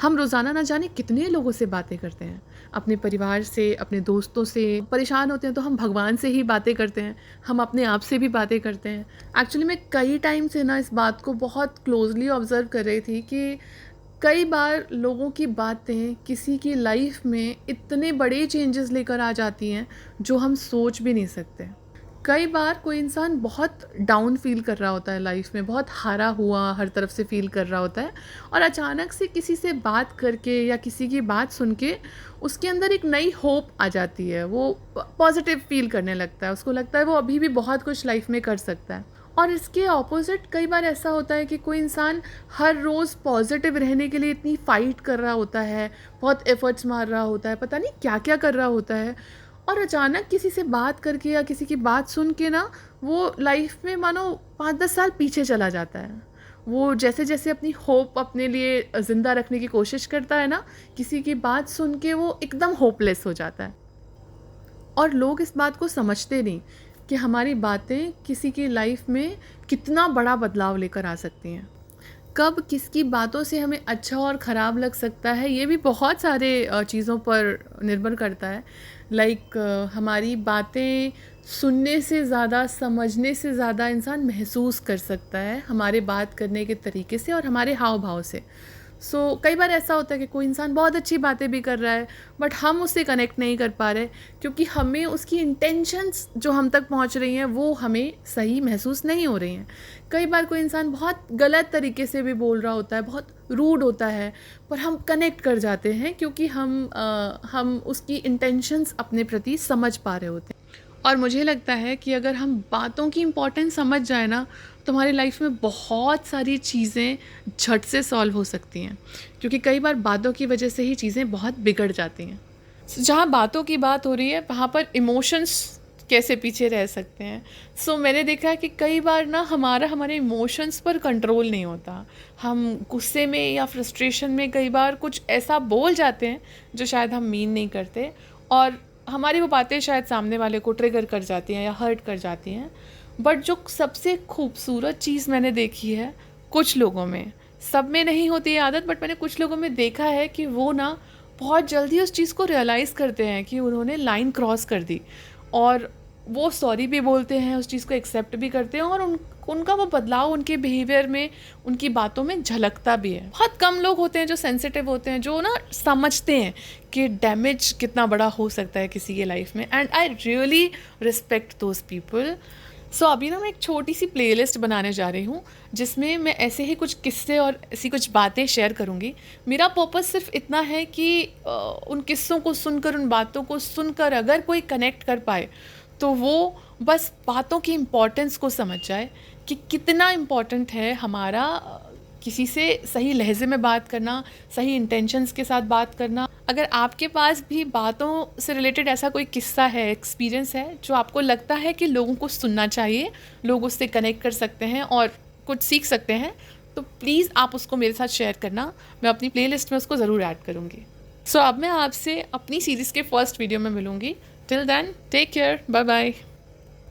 हम रोज़ाना ना जाने कितने लोगों से बातें करते हैं, अपने परिवार से, अपने दोस्तों से। परेशान होते हैं तो हम भगवान से ही बातें करते हैं, हम अपने आप से भी बातें करते हैं। एक्चुअली मैं कई टाइम से ना इस बात को बहुत क्लोज़ली ऑब्ज़र्व कर रही थी कि कई बार लोगों की बातें किसी की लाइफ़ में इतने बड़े चेंजेस लेकर आ जाती हैं, जो हम सोच भी नहीं सकते। कई बार कोई इंसान बहुत डाउन फ़ील कर रहा होता है लाइफ़ में, बहुत हारा हुआ हर तरफ से फ़ील कर रहा होता है, और अचानक से किसी से बात करके या किसी की बात सुन के उसके अंदर एक नई होप आ जाती है। वो पॉज़िटिव फ़ील करने लगता है, उसको लगता है वो अभी भी बहुत कुछ लाइफ़ में कर सकता है। और इसके ऑपोज़िट कई बार ऐसा होता है कि कोई इंसान हर रोज़ पॉज़िटिव रहने के लिए इतनी फ़ाइट कर रहा होता है, बहुत एफ़र्ट्स मार रहा होता है, पता नहीं क्या-क्या कर रहा होता है, और अचानक किसी से बात करके या किसी की बात सुन के ना वो लाइफ में मानो 5-10 साल पीछे चला जाता है। वो जैसे-जैसे अपनी होप अपने लिए ज़िंदा रखने की कोशिश करता है ना, किसी की बात सुन के वो एकदम होपलेस हो जाता है। और लोग इस बात को समझते नहीं कि हमारी बातें किसी की लाइफ में कितना बड़ा बदलाव लेकर आ सकती हैं। कब किसकी बातों से हमें अच्छा और ख़राब लग सकता है, ये भी बहुत सारे चीज़ों पर निर्भर करता है। लाइक हमारी बातें सुनने से ज़्यादा, समझने से ज़्यादा इंसान महसूस कर सकता है हमारे बात करने के तरीके से और हमारे हाव-भाव से। कई बार ऐसा होता है कि कोई इंसान बहुत अच्छी बातें भी कर रहा है, बट हम उससे कनेक्ट नहीं कर पा रहे, क्योंकि हमें उसकी इंटेंशंस जो हम तक पहुंच रही हैं वो हमें सही महसूस नहीं हो रही हैं। कई बार कोई इंसान बहुत गलत तरीके से भी बोल रहा होता है, बहुत रूड होता है, पर हम कनेक्ट कर जाते हैं क्योंकि हम उसकी इंटेंशंस अपने प्रति समझ पा रहे होते हैं। और मुझे लगता है कि अगर हम बातों की इम्पोर्टेंस समझ जाए ना, तो हमारी लाइफ में बहुत सारी चीज़ें झट से सॉल्व हो सकती हैं, क्योंकि कई बार बातों की वजह से ही चीज़ें बहुत बिगड़ जाती हैं। जहाँ बातों की बात हो रही है वहाँ पर इमोशंस कैसे पीछे रह सकते हैं। मैंने देखा है कि कई बार ना हमारे इमोशंस पर कंट्रोल नहीं होता। हम गुस्से में या फ्रस्ट्रेशन में कई बार कुछ ऐसा बोल जाते हैं जो शायद हम मीन नहीं करते, और हमारी वो बातें शायद सामने वाले को ट्रिगर कर जाती हैं या हर्ट कर जाती हैं। बट जो सबसे खूबसूरत चीज़ मैंने देखी है कुछ लोगों में, सब में नहीं होती ये आदत, बट मैंने कुछ लोगों में देखा है कि वो ना बहुत जल्दी उस चीज़ को रियलाइज़ करते हैं कि उन्होंने लाइन क्रॉस कर दी, और वो सॉरी भी बोलते हैं, उस चीज़ को एक्सेप्ट भी करते हैं, और उनका वो बदलाव उनके बिहेवियर में, उनकी बातों में झलकता भी है। बहुत कम लोग होते हैं जो सेंसिटिव होते हैं, जो ना समझते हैं कि डैमेज कितना बड़ा हो सकता है किसी की लाइफ में, and I really respect those people. अभी ना मैं एक छोटी सी प्लेलिस्ट बनाने जा रही हूँ, जिसमें मैं ऐसे ही कुछ किस्से और ऐसी कुछ बातें शेयर करूँगी। मेरा पर्पस सिर्फ इतना है कि उन किस्सों को सुनकर, उन बातों को सुनकर अगर कोई कनेक्ट कर पाए, तो वो बस बातों की इम्पोर्टेंस को समझ जाए कि कितना इम्पोर्टेंट है हमारा किसी से सही लहजे में बात करना, सही इंटेंशंस के साथ बात करना। अगर आपके पास भी बातों से रिलेटेड ऐसा कोई किस्सा है, एक्सपीरियंस है, जो आपको लगता है कि लोगों को सुनना चाहिए, लोग उससे कनेक्ट कर सकते हैं और कुछ सीख सकते हैं, तो प्लीज़ आप उसको मेरे साथ शेयर करना। मैं अपनी प्लेलिस्ट में उसको ज़रूर ऐड करूँगी। अब मैं आपसे अपनी सीरीज़ के फर्स्ट वीडियो में मिलूँगी। Till then, take care, bye bye.